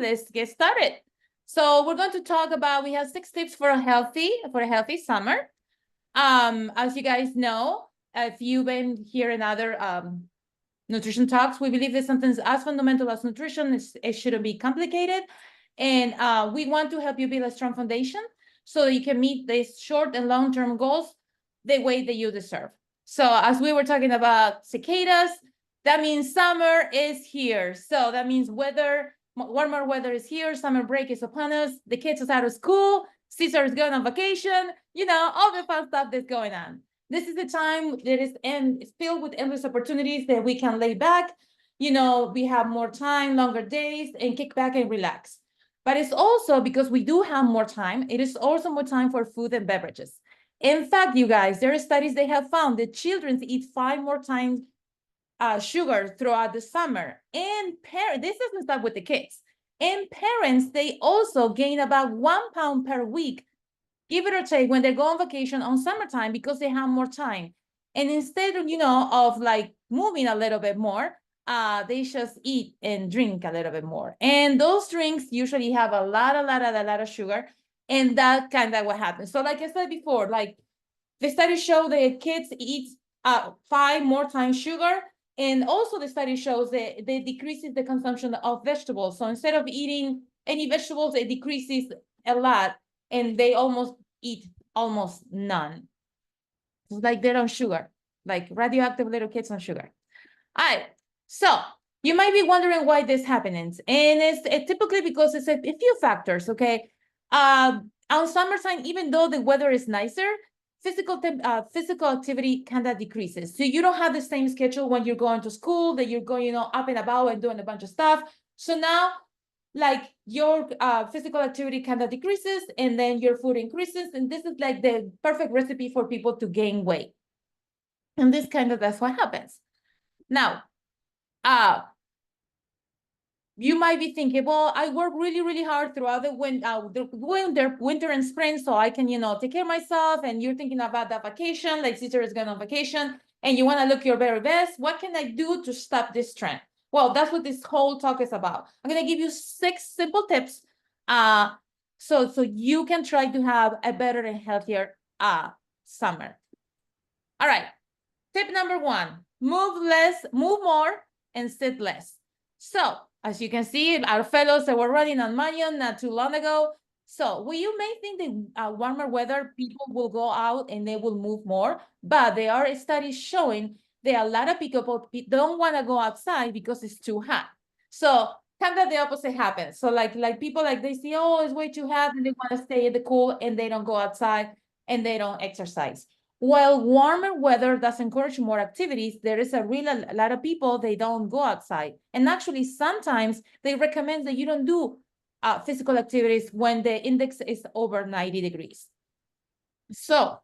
let's get started. So we're going to talk about, we have 6 tips for a healthy summer. As you guys know, if you've been here in other nutrition talks, we believe that something as fundamental as nutrition, it shouldn't be complicated. And we want to help you build a strong foundation so you can meet these short and long-term goals the way that you deserve. So as we were talking about cicadas, that means summer is here. So that means warmer weather is here, summer break is upon us, the kids are out of school, Caesar is going on vacation, you know, all the fun stuff that's going on. This is the time that is filled with endless opportunities that we can lay back. You know, we have more time, longer days, and kick back and relax. But it's also because we do have more time, it is also more time for food and beverages. In fact, you guys, there are studies they have found that children eat 5 more times sugar throughout the summer. And this doesn't stop with the kids. And parents, they also gain about 1 pound per week, give it or take, when they go on vacation on summertime because they have more time. And instead of, you know, of like moving a little bit more, they just eat and drink a little bit more. And those drinks usually have a lot of sugar. And that kind of what happens. So like I said before, like the studies show that kids eat 5 more times sugar. And also the study shows that they decreases the consumption of vegetables. So instead of eating any vegetables, it decreases a lot. And they eat almost none. It's like they're on sugar, like radioactive little kids on sugar. All right. So you might be wondering why this happens. And it's typically because it's a few factors, okay? On summertime, even though the weather is nicer, physical activity kind of decreases. So you don't have the same schedule when you're going to school, that you're going, you know, up and about and doing a bunch of stuff. So now, like, your physical activity kind of decreases, and then your food increases. And this is like the perfect recipe for people to gain weight. And that's what happens. Now, you might be thinking, well, I work really hard throughout the winter and spring, so I can, you know, take care of myself. And you're thinking about that vacation, like Caesar is going on vacation, and you want to look your very best. What can I do to stop this trend? Well, that's what this whole talk is about. I'm going to give you 6 simple tips, so you can try to have a better and healthier summer. All right. Tip number 1: move more, and sit less. So, as you can see, our fellows that were running on Mayon not too long ago. So, you may think that warmer weather, people will go out and they will move more, but there are studies showing that a lot of people don't want to go outside because it's too hot. So, kind of the opposite happens. So, like people, like, they see, oh, it's way too hot, and they want to stay in the cool, and they don't go outside and they don't exercise. While warmer weather does encourage more activities, there is a lot of people, they don't go outside. And actually, sometimes they recommend that you don't do physical activities when the index is over 90 degrees. So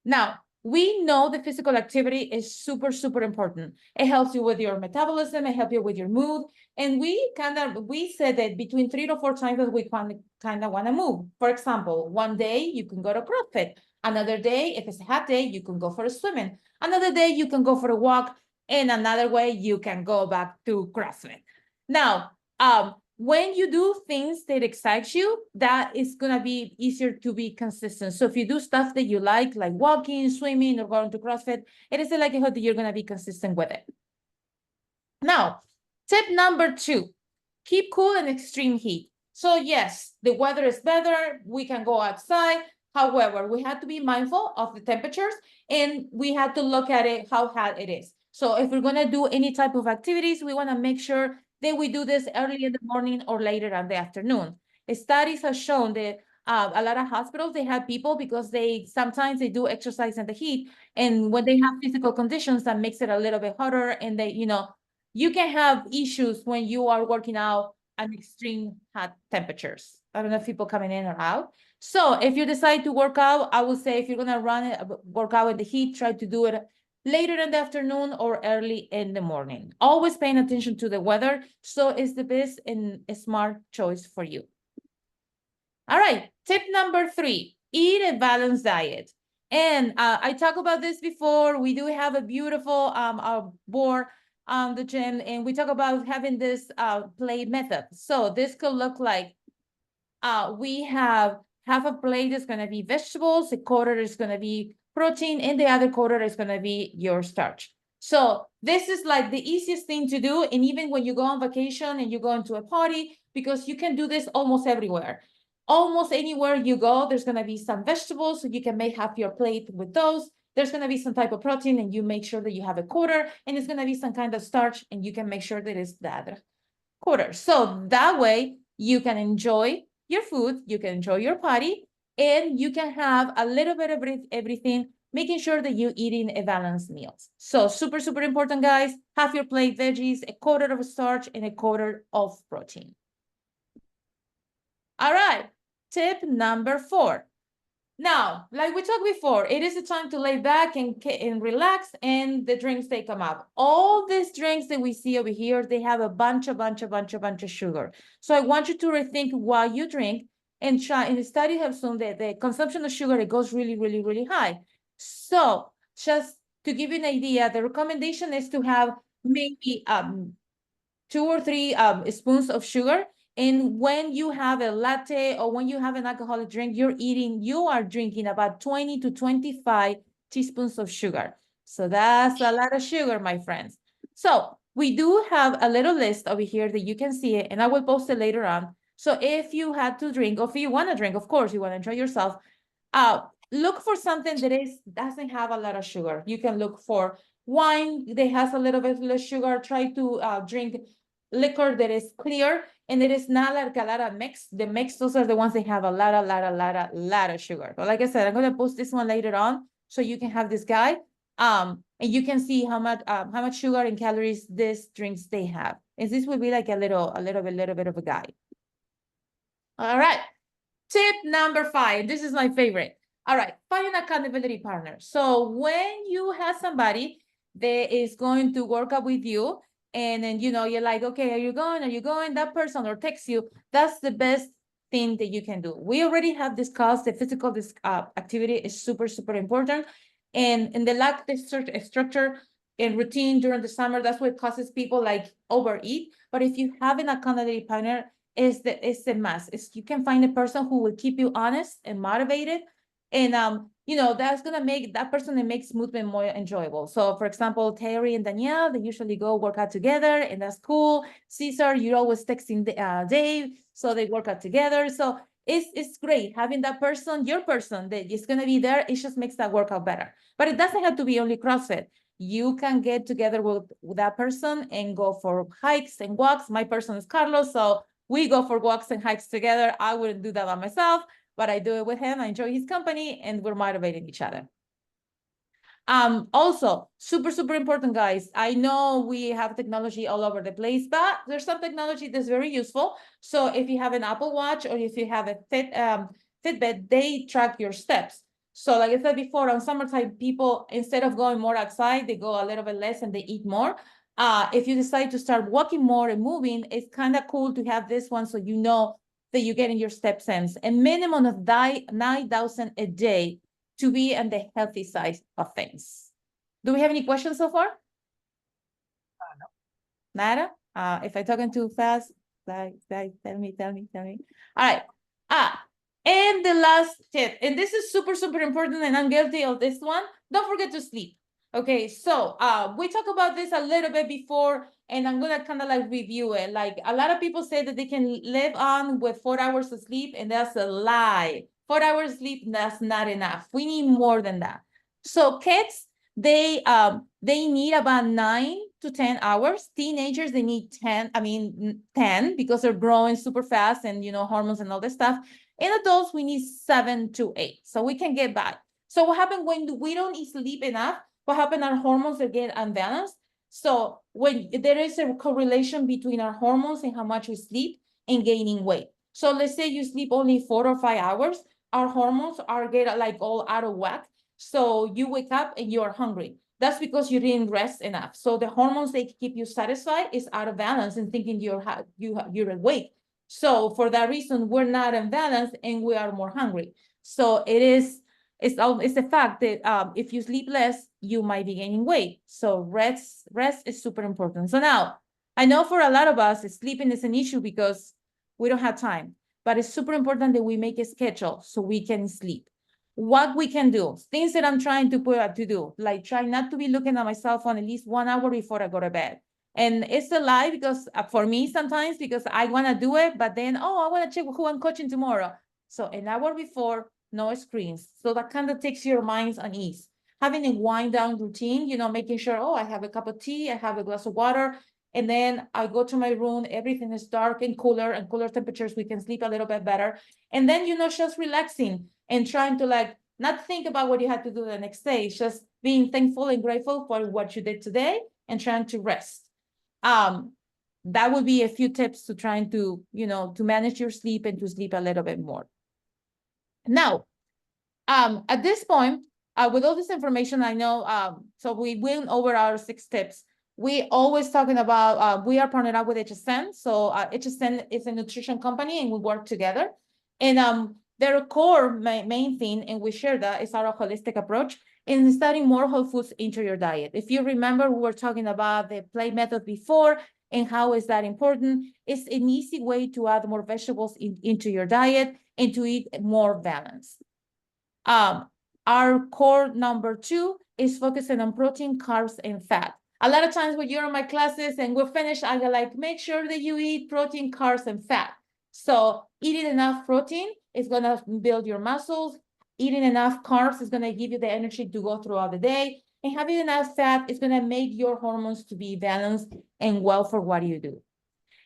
now, we know the physical activity is super important. It helps you with your metabolism, it helps you with your mood. And we said that between 3 to 4 times that we kind of want to move. For example, one day you can go to CrossFit. Another day, if it's a hot day, you can go for a swimming. Another day, you can go for a walk. And another way, you can go back to CrossFit. Now, when you do things that excite you, that is going to be easier to be consistent. So if you do stuff that you like walking, swimming, or going to CrossFit, it is a likelihood that you're going to be consistent with it. Now, tip number 2, keep cool in extreme heat. So yes, the weather is better. We can go outside. However, we have to be mindful of the temperatures, and we have to look at it, how hot it is. So if we're going to do any type of activities, we want to make sure that we do this early in the morning or later in the afternoon. Studies have shown that a lot of hospitals, they have people because sometimes they do exercise in the heat. And when they have physical conditions, that makes it a little bit hotter. And you can have issues when you are working out at extreme hot temperatures. I don't know if people coming in or out. So if you decide to work out, I would say if you're going to work out in the heat, try to do it later in the afternoon or early in the morning. Always paying attention to the weather. So it's the best and a smart choice for you. All right. Tip number 3, eat a balanced diet. And I talked about this before. We do have a beautiful board on the gym, and we talk about having this plate method. So this could look like we have half a plate is going to be vegetables, a quarter is going to be protein, and the other quarter is going to be your starch. So this is like the easiest thing to do. And even when you go on vacation and you go into a party, because you can do this almost everywhere. Almost anywhere you go, there's going to be some vegetables, so you can make half your plate with those. There's going to be some type of protein, and you make sure that you have a quarter, and it's going to be some kind of starch, and you can make sure that it's that quarter. So that way you can enjoy your food, you can enjoy your party, and you can have a little bit of everything, making sure that you're eating a balanced meal. So super, super important, guys. Half your plate veggies, a quarter of starch, and a quarter of protein. All right, tip number 4. Now, like we talked before, it is a time to lay back and relax, and the drinks, they come up. All these drinks that we see over here, they have a bunch of sugar. So I want you to rethink while you drink, and try, and the study have shown that the consumption of sugar, it goes really, really, really high. So just to give you an idea, the recommendation is to have maybe 2 or 3 spoons of sugar. And when you have a latte or when you have an alcoholic drink, you are drinking about 20 to 25 teaspoons of sugar. So that's a lot of sugar, my friends. So we do have a little list over here that you can see it, and I will post it later on. So if you had to drink, or if you want to drink, of course, you want to enjoy yourself, look for something that doesn't have a lot of sugar. You can look for wine that has a little bit less sugar. Try to drink liquor that is clear, and it is not like a lot of mix. The mix, those are the ones that have a lot of sugar. But like I said, I'm going to post this one later on, so you can have this guide, and you can see how much sugar and calories these drinks they have. And this will be like a little bit of a guide. All right, tip number 5. This is my favorite. All right, find an accountability partner. So when you have somebody that is going to work out with you, and then, you're like, okay, are you going? That person or texts you, that's the best thing that you can do. We already have discussed the physical activity is super, super important. And the lack of structure and routine during the summer, that's what causes people like overeat. But if you have an accountability partner, it's a must. You can find a person who will keep you honest and motivated. And that's gonna make that person that makes movement more enjoyable. So for example, Terry and Danielle, they usually go work out together, and that's cool. Cesar, you're always texting Dave, so they work out together. So it's great having that person, your person that is gonna be there. It just makes that workout better. But it doesn't have to be only CrossFit. You can get together with that person and go for hikes and walks. My person is Carlos, so we go for walks and hikes together. I wouldn't do that by myself, but I do it with him. I enjoy his company, and we're motivating each other. Also, super, super important, guys. I know we have technology all over the place, but there's some technology that's very useful. So if you have an Apple Watch or if you have a Fitbit, they track your steps. So like I said before, on summertime, people, instead of going more outside, they go a little bit less and they eat more. If you decide to start walking more and moving, it's kind of cool to have this one, so you know that you're getting your steps in. A minimum of 9,000 a day to be on the healthy side of things. Do we have any questions so far? No. Nada? If I'm talking too fast, tell me. All right. And the last tip, and this is super, super important, and I'm guilty of this one. Don't forget to sleep. Okay, so we talked about this a little bit before, and I'm gonna kind of like review it. Like a lot of people say that they can live on with 4 hours of sleep, and that's a lie. 4 hours sleep, that's not enough. We need more than that. So kids, they need about 9 to 10 hours. Teenagers, they need 10 because they're growing super fast and hormones and all this stuff. In adults, we need 7 to 8, so we can get by. So what happens when we don't sleep enough? What happens? Our hormones get unbalanced. So when there is a correlation between our hormones and how much we sleep and gaining weight. So let's say you sleep only 4 or 5 hours, our hormones are get like all out of whack. So you wake up and you're hungry. That's because you didn't rest enough. So the hormones they keep you satisfied is out of balance and thinking you're awake. So for that reason, we're not in balance and we are more hungry. So it is it's the fact that if you sleep less, you might be gaining weight. So rest is super important. So now, I know for a lot of us, sleeping is an issue because we don't have time, but it's super important that we make a schedule so we can sleep. What we can do, things that I'm trying to do, like try not to be looking at my cell phone at least 1 hour before I go to bed. And it's a lie because for me sometimes, because I want to do it, but then, oh, I want to check who I'm coaching tomorrow. So an hour before, no screens. So that kind of takes your minds on ease. Having a wind down routine, making sure, oh, I have a cup of tea, I have a glass of water, and then I go to my room, everything is dark and cooler temperatures, we can sleep a little bit better. And then, just relaxing and trying to not think about what you had to do the next day, it's just being thankful and grateful for what you did today and trying to rest. That would be a few tips to trying to, to manage your sleep and to sleep a little bit more. Now, at this point, with all this information, I know, so we went over our 6 tips. We always talking about, we are partnered up with HSN. So HSN is a nutrition company and we work together. And their core main thing, and we share that, is our holistic approach in studying more whole foods into your diet. If you remember, we were talking about the plate method before and how is that important. It's an easy way to add more vegetables into your diet and to eat more balanced. Our core number 2 is focusing on protein, carbs, and fat. A lot of times when you're in my classes and we're finished, I go like, make sure that you eat protein, carbs, and fat. So eating enough protein is gonna build your muscles. Eating enough carbs is gonna give you the energy to go throughout the day. And having enough fat is gonna make your hormones to be balanced and well for what you do.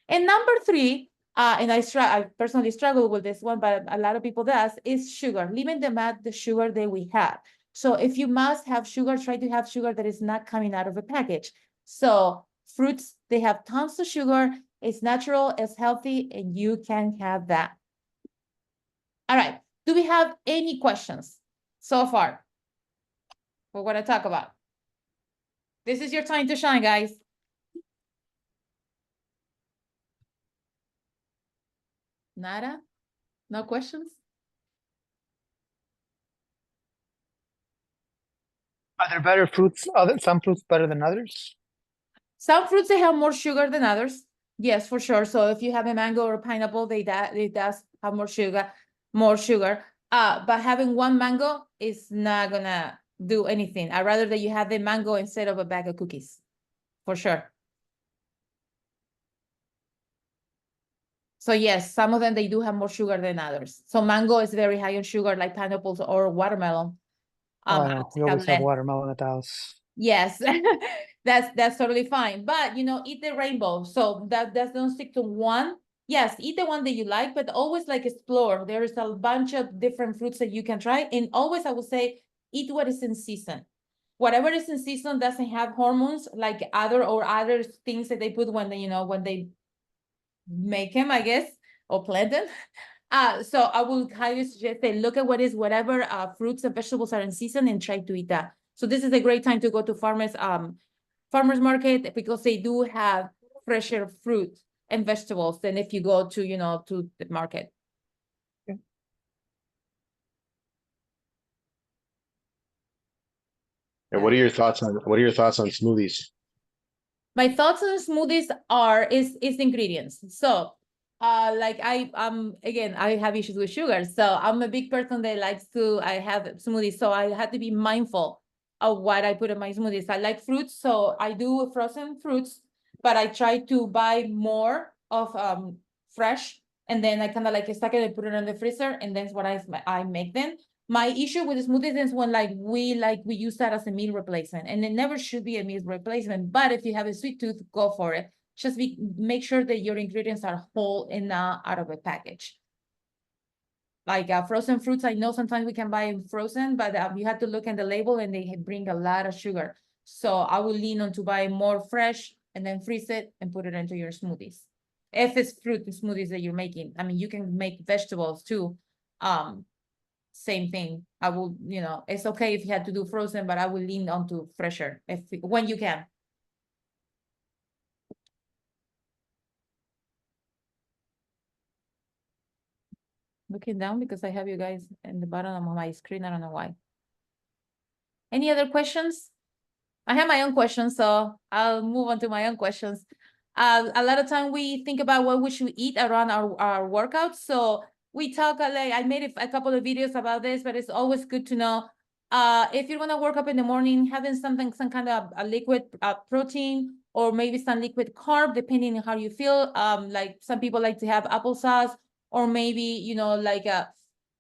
And number 3, and I personally struggle with this one, but a lot of people does, is sugar, limit the sugar that we have. So if you must have sugar, try to have sugar that is not coming out of a package. So fruits, they have tons of sugar, it's natural, it's healthy, and you can have that. All right, do we have any questions so far for what I talk about? This is your time to shine, guys. Nada? No questions? Are there better fruits, some fruits better than others? Some fruits, they have more sugar than others. Yes, for sure. So if you have a mango or a pineapple, they does have more sugar. But having one mango is not gonna do anything. I'd rather that you have the mango instead of a bag of cookies, for sure. So yes, some of them, they do have more sugar than others. So mango is very high in sugar, like pineapples or watermelon. Oh, I know. We always have watermelon at the house. Yes, that's totally fine. But eat the rainbow. So that don't stick to one. Yes, eat the one that you like, but always explore. There is a bunch of different fruits that you can try. And always I would say, eat what is in season. Whatever is in season doesn't have hormones like other things that they put when they make them, I guess, or plant them. So I will highly suggest that look at whatever fruits and vegetables are in season and try to eat that. So this is a great time to go to farmers market because they do have fresher fruit and vegetables than if you go to to the market. And what are your thoughts on smoothies? My thoughts on smoothies is the ingredients. So again, I have issues with sugar. So I'm a big person that likes to I have smoothies. So I had to be mindful of what I put in my smoothies. I like fruits, so I do frozen fruits, but I try to buy more of fresh, and then I kind of stack it and put it in the freezer, and that's what I make them. My issue with the smoothies is when we use that as a meal replacement, and it never should be a meal replacement. But if you have a sweet tooth, go for it. Just make sure that your ingredients are whole and not out of a package. Like frozen fruits, I know sometimes we can buy frozen, but you have to look at the label and they bring a lot of sugar. So I will lean on to buy more fresh and then freeze it and put it into your smoothies. If it's fruit smoothies that you're making, I mean, you can make vegetables too. Same thing. I will, it's okay if you had to do frozen, but I will lean on to fresher when you can. looking down because I have you guys in the bottom of my screen. I don't know why. Any other questions? I have my own questions, so I'll move on to my own questions. A lot of time we think about what we should eat around our workouts. So we talk, like, I made a couple of videos about this, but it's always good to know. If you're gonna work up in the morning, having something, some kind of a liquid protein, or maybe some liquid carb, depending on how you feel. Like some people like to have applesauce, or maybe, you know, like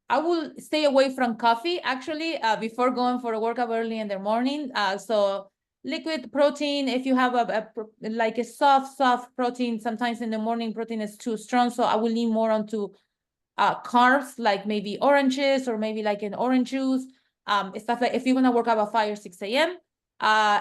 I will stay away from coffee actually before going for a workout early in the morning. So liquid protein, if you have like a soft protein, sometimes in the morning protein is too strong. So I will lean more onto carbs, like maybe oranges or maybe like an orange juice. Stuff like if you're gonna work out at 5 or 6 a.m.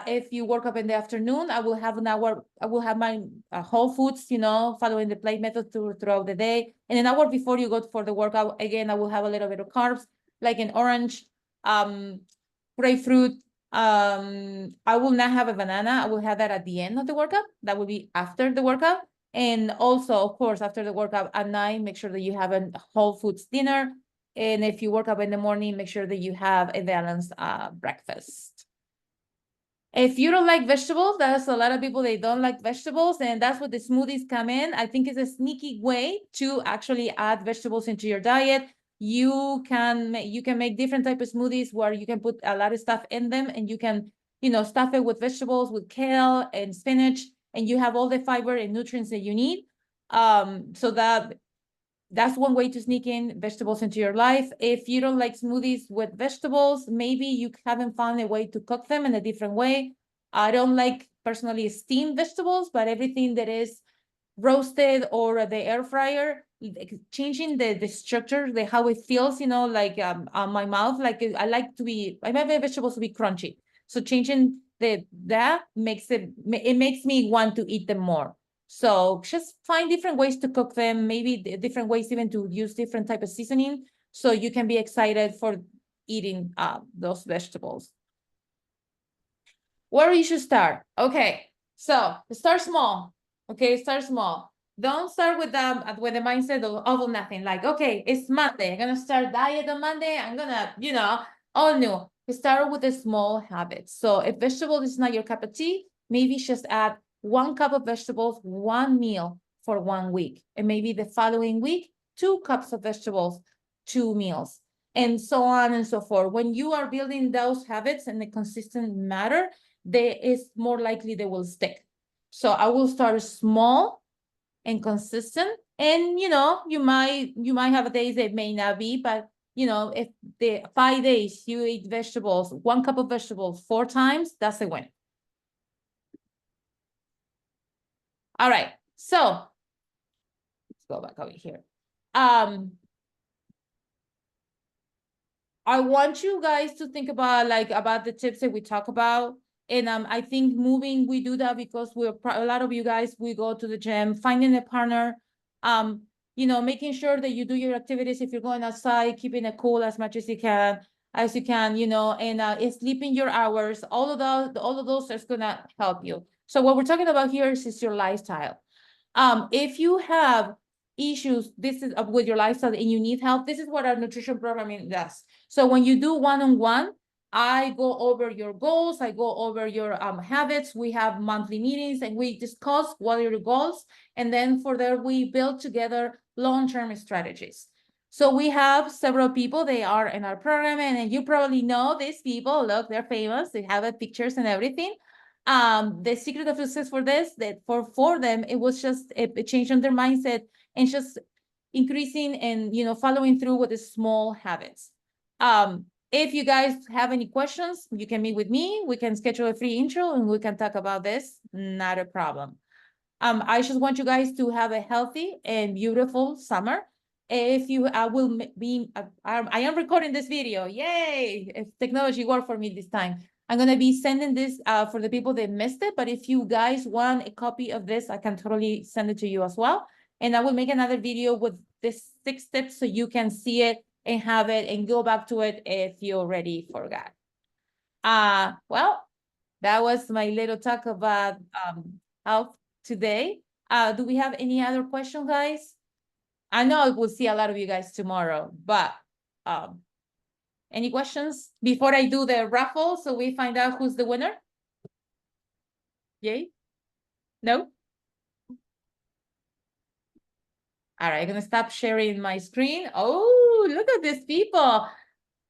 If you work up in the afternoon, I will have an hour. I will have my whole foods, you know, following the plate method throughout the day. And an hour before you go for the workout, again, I will have a little bit of carbs, like an orange, grapefruit. I will not have a banana. I will have that at the end of the workout. That will be after the workout. And also, of course, after the workout at night, make sure that you have a whole foods dinner. And if you work up in the morning, make sure that you have a balanced breakfast. If you don't like vegetables, that's a lot of people, they don't like vegetables, and that's what the smoothies come in. I think it's a sneaky way to actually add vegetables into your diet. You can make different type of smoothies where you can put a lot of stuff in them, and you can, you know, stuff it with vegetables, with kale and spinach, and you have all the fiber and nutrients that you need. So that's one way to sneak in vegetables into your life. If you don't like smoothies with vegetables, maybe you haven't found a way to cook them in a different way. I don't like personally steamed vegetables, but everything that is roasted or the air fryer, changing the structure, how it feels, you know, like on my mouth, like I like my vegetables to be crunchy. So changing that makes me want to eat them more. So just find different ways to cook them, maybe different ways even to use different type of seasoning, so you can be excited for eating those vegetables. Where you should start? Okay, so start small. Okay, start small. Don't start with the mindset of all or nothing. Like, okay, it's Monday. I'm gonna start diet on Monday. I'm gonna, you know, all new. Start with the small habits. So if vegetable is not your cup of tea, maybe just add 1 cup of vegetables, 1 meal for 1 week, and maybe the following week 2 cups of vegetables, 2 meals, and so on and so forth. When you are building those habits in a consistent manner, is more likely they will stick. So I will start small and consistent. And you know, you might have days that may not be, but you know, if the 5 days you eat vegetables, 1 cup of vegetables 4 times, that's a win. All right, so let's go back over here. I want you guys to think about the tips that we talk about. And I think moving, we do that because a lot of you guys, we go to the gym, finding a partner, you know, making sure that you do your activities. If you're going outside, keeping it cool as much as you can, you know, and sleeping your hours, all of those is gonna help you. So what we're talking about here is your lifestyle. If you have issues, this is with your lifestyle and you need help, this is what our nutrition programming does. So when you do one-on-one, I go over your goals, I go over your habits. We have monthly meetings and we discuss what are your goals. And then for there, we build together long-term strategies. So we have several people, they are in our program, and you probably know these people. Look, they're famous, they have pictures and everything. The secret of success for this, that for them, it was just a change in their mindset and just increasing and, you know, following through with the small habits. If you guys have any questions, you can meet with me. We can schedule a free intro and we can talk about this. Not a problem. I just want you guys to have a healthy and beautiful summer. If you will be, I am recording this video. Yay! If technology worked for me this time. I'm going to be sending this for the people that missed it. But if you guys want a copy of this, I can totally send it to you as well. And I will make another video with this 6 tips so you can see it and have it and go back to it if you already forgot. Well, that was my little talk about health today. Do we have any other questions, guys? I know we'll see a lot of you guys tomorrow, but any questions before I do the raffle so we find out who's the winner? Yay? No? All right, I'm gonna stop sharing my screen. Oh, look at these people.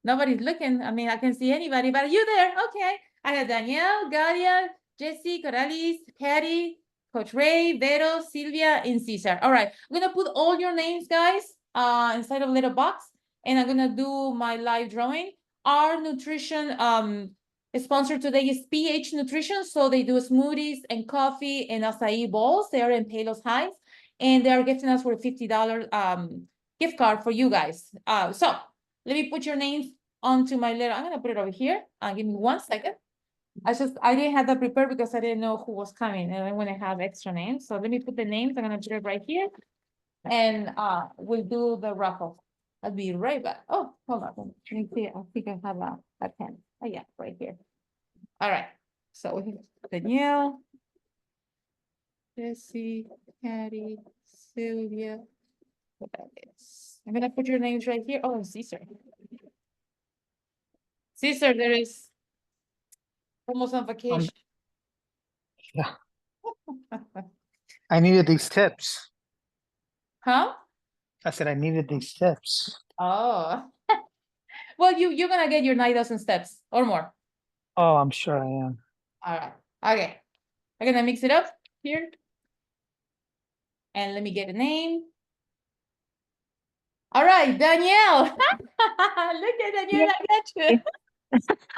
Nobody's looking. I mean, I can see anybody, but you there? Okay. I have Danielle, Galia, Jesse, Coralis, Patty, Coach Ray, Vero, Silvia, and Cesar. All right, I'm gonna put all your names, guys, inside of a little box, and I'm gonna do my live drawing. Our nutrition sponsor today is PH Nutrition, so they do smoothies and coffee and acai bowls. They are in Palos Heights, and they are gifting us for a $50 gift card for you guys. So let me put your names onto my little, I'm gonna put it over here. Give me 1 second. I didn't have that prepared because I didn't know who was coming and I want to have extra names. So let me put the names. I'm gonna put it right here. And we'll do the raffle. I'll be right back. Oh, hold on. Let me see. I think I have a pen. Oh yeah, right here. All right. So we have Danielle, Jesse, Patty, Sylvia. I'm gonna put your names right here. Oh, Cesar. Cesar, there is almost on vacation. Yeah. I needed these tips. Huh? I said I needed these tips. Oh. Well, you're gonna get your 9,000 steps or more. Oh, I'm sure I am. All right. Okay. I'm gonna mix it up here. And let me get a name. All right, Danielle. Look at Danielle, I got you.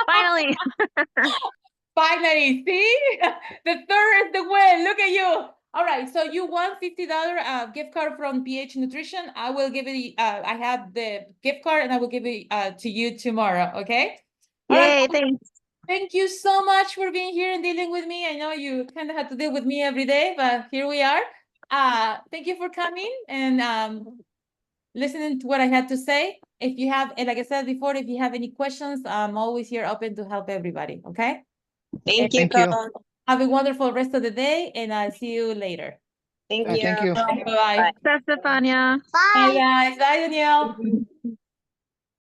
Finally. Finally, see? The third is the win. Look at you. All right, so you won $50 gift card from PH Nutrition. I will give it, I have the gift card and I will give it to you tomorrow, okay? All right. Yay, thanks. Thank you so much for being here and dealing with me. I know you kind of have to deal with me every day, but here we are. Thank you for coming and listening to what I had to say. If you have, and like I said before, if you have any questions, I'm always here open to help everybody, okay? Thank you. Thank you. Coach. Have a wonderful rest of the day and I'll see you later. Thank Yeah, you. thank you. Bye-bye. Stefania. Bye guys. Bye, Danielle.